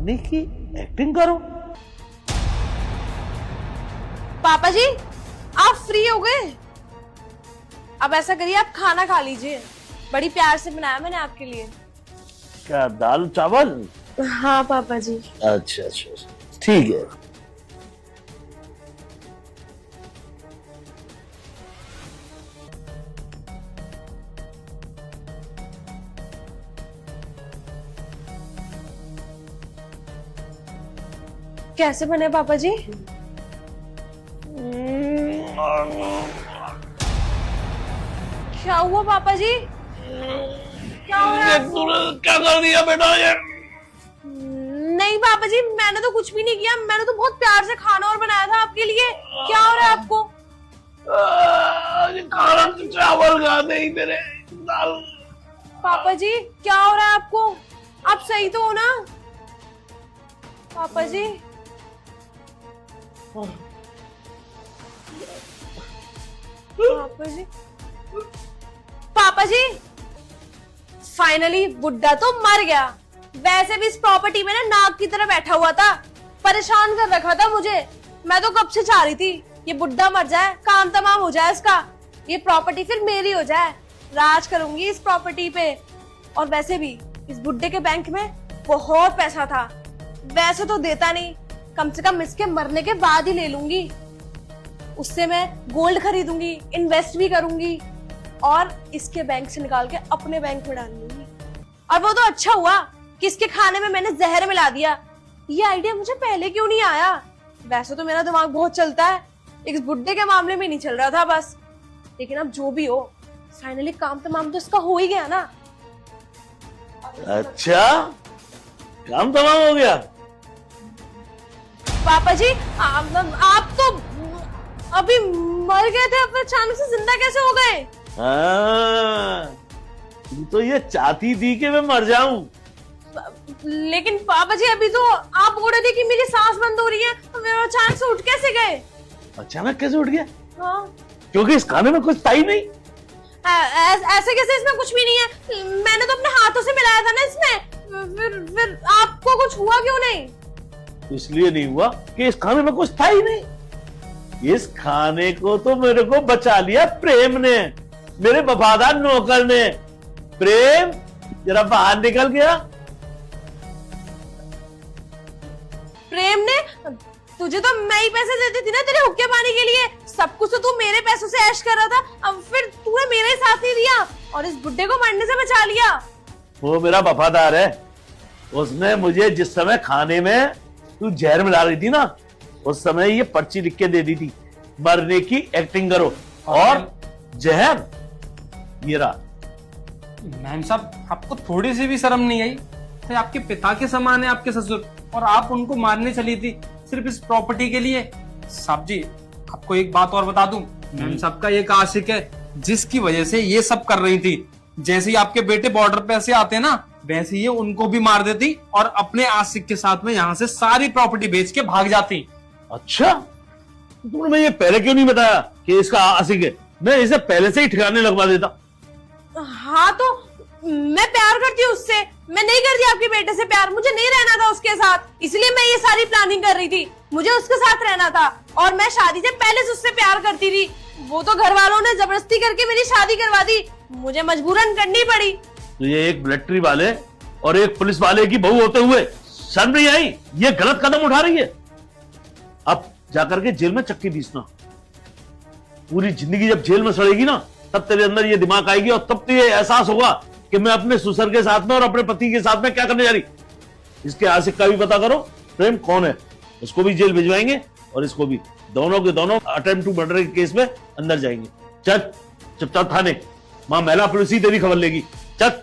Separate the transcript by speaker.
Speaker 1: मरने की एक्टिंग करो।
Speaker 2: पापा जी आप फ्री हो गए? अब ऐसा करिए आप खाना खा लीजिए, बड़ी प्यार से बनाया मैंने आपके लिए।
Speaker 1: क्या दाल चावल?
Speaker 2: हाँ पापा जी।
Speaker 1: अच्छा अच्छा ठीक है।
Speaker 2: कैसे बने पापा जी? क्या हुआ पापा जी? क्या हो रहा है?
Speaker 1: तूने क्या कर दिया बेटा ये?
Speaker 2: नहीं पापा जी मैंने तो कुछ भी नहीं किया, मैंने तो बहुत प्यार से खाना और बनाया था आपके लिए। क्या हो रहा है आपको?
Speaker 1: खाना तो चावल खा दे मेरे दाल।
Speaker 2: पापा जी क्या हो रहा है आपको? आप सही तो हो ना पापा जी? पापा जी पापा जी फाइनली बुड्ढा तो मर गया। वैसे भी इस प्रॉपर्टी में ना नाग की तरह बैठा हुआ था, परेशान कर रखा था मुझे। मैं तो कब से चाह रही थी ये बुड्ढा मर जाए, काम तमाम हो जाए इसका, ये प्रॉपर्टी फिर मेरी हो जाए, राज करूंगी इस प्रॉपर्टी पे। और वैसे भी इस बुड्ढे के बैंक में बहुत पैसा था, वैसे तो देता नहीं, कम से कम इसके मरने के बाद ही ले लूंगी। उससे मैं गोल्ड खरीदूंगी, इन्वेस्ट भी करूंगी और इसके बैंक से निकाल के अपने बैंक में डाल लूंगी। और वो तो अच्छा हुआ कि इसके खाने में मैंने जहर मिला दिया। ये आइडिया मुझे पहले क्यों नहीं आया? वैसे तो मेरा दिमाग बहुत चलता है, इस बुड्ढे के मामले में नहीं चल रहा था बस। लेकिन अब जो भी हो, फाइनली काम तमाम तो इसका हो ही गया ना।
Speaker 1: अच्छा काम तमाम हो गया।
Speaker 2: पापा जी आप तो अभी मर गए थे, अब अचानक से जिंदा कैसे हो गए?
Speaker 1: तू तो ये चाहती थी कि मैं मर जाऊं।
Speaker 2: लेकिन पापा जी अभी तो आप बोल रहे थे कि मेरी सांस बंद हो रही है, तो फिर अचानक से उठ कैसे गए?
Speaker 1: अचानक कैसे उठ गया?
Speaker 2: हाँ
Speaker 1: क्योंकि इस खाने में कुछ था ही नहीं।
Speaker 2: ऐसे कैसे? इसमें कुछ भी नहीं है, मैंने तो अपने हाथों से मिलाया था ना इसमें। फिर आपको कुछ हुआ क्यों नहीं?
Speaker 1: इसलिए नहीं हुआ कि इस खाने में कुछ था ही नहीं। इस खाने को तो मेरे को बचा लिया प्रेम ने, मेरे वफादार नौकर ने। प्रेम जरा बाहर निकल गया।
Speaker 2: प्रेम ने? तुझे तो मैं ही पैसे देती थी ना तेरे हुक्के पानी के लिए, सब कुछ तो तू मेरे पैसों से ऐश कर रहा था, अब फिर तूने मेरा ही साथ नहीं दिया और इस बुड्ढे को मरने से बचा लिया।
Speaker 1: वो मेरा वफादार है, उसने मुझे जिस समय खाने में तू जहर मिला रही थी ना, उस समय ये पर्ची लिख के दे दी थी, मरने की एक्टिंग करो, और जहर ये रहा।
Speaker 3: मैम साहब आपको थोड़ी सी भी शर्म नहीं आई? तो आपके पिता के समान है आपके ससुर, और आप उनको मारने चली थी सिर्फ इस प्रॉपर्टी के लिए। साहब जी आपको एक बात और बता दूं, मैम साहब का एक आशिक है जिसकी वजह से ये सब कर रही थी। जैसे ही आपके बेटे बॉर्डर पे ऐसे आते ना, वैसे ये उनको भी मार देती और अपने आशिक के साथ में यहाँ से सारी प्रॉपर्टी बेच के भाग जाती।
Speaker 1: अच्छा तुमने ये पहले क्यों नहीं बताया कि इसका आशिक है? मैं इसे पहले से ही ठिकाने लगवा देता।
Speaker 2: हाँ तो मैं प्यार करती हूँ उससे, मैं नहीं करती आपके बेटे से प्यार, मुझे नहीं रहना था उसके साथ, इसलिए मैं ये सारी प्लानिंग कर रही थी। मुझे उसके साथ रहना था और मैं शादी से पहले से उससे प्यार करती थी। वो तो घर वालों ने जबरदस्ती करके मेरी शादी करवा दी, मुझे मजबूरन करनी पड़ी।
Speaker 1: तो ये एक मिलिट्री वाले और एक पुलिस वाले की बहू होते हुए शर्म नहीं आई? ये गलत कदम उठा रही है। अब जाकर के जेल में चक्की पीसना, पूरी जिंदगी जब जेल में सड़ेगी ना, तब तेरे अंदर ये दिमाग आएगी और तब तो ये एहसास होगा कि मैं अपने ससुर के साथ में और अपने पति के साथ में क्या करने जा रही। इसके आशिक का भी पता करो, प्रेम कौन है, उसको भी जेल भिजवाएंगे और इसको भी, दोनों के दोनों अटेम्प्ट टू मर्डर के केस में अंदर जाएंगे। चल चुपचाप थाने, मां महिला पुलिस ही तेरी खबर लेगी। चल।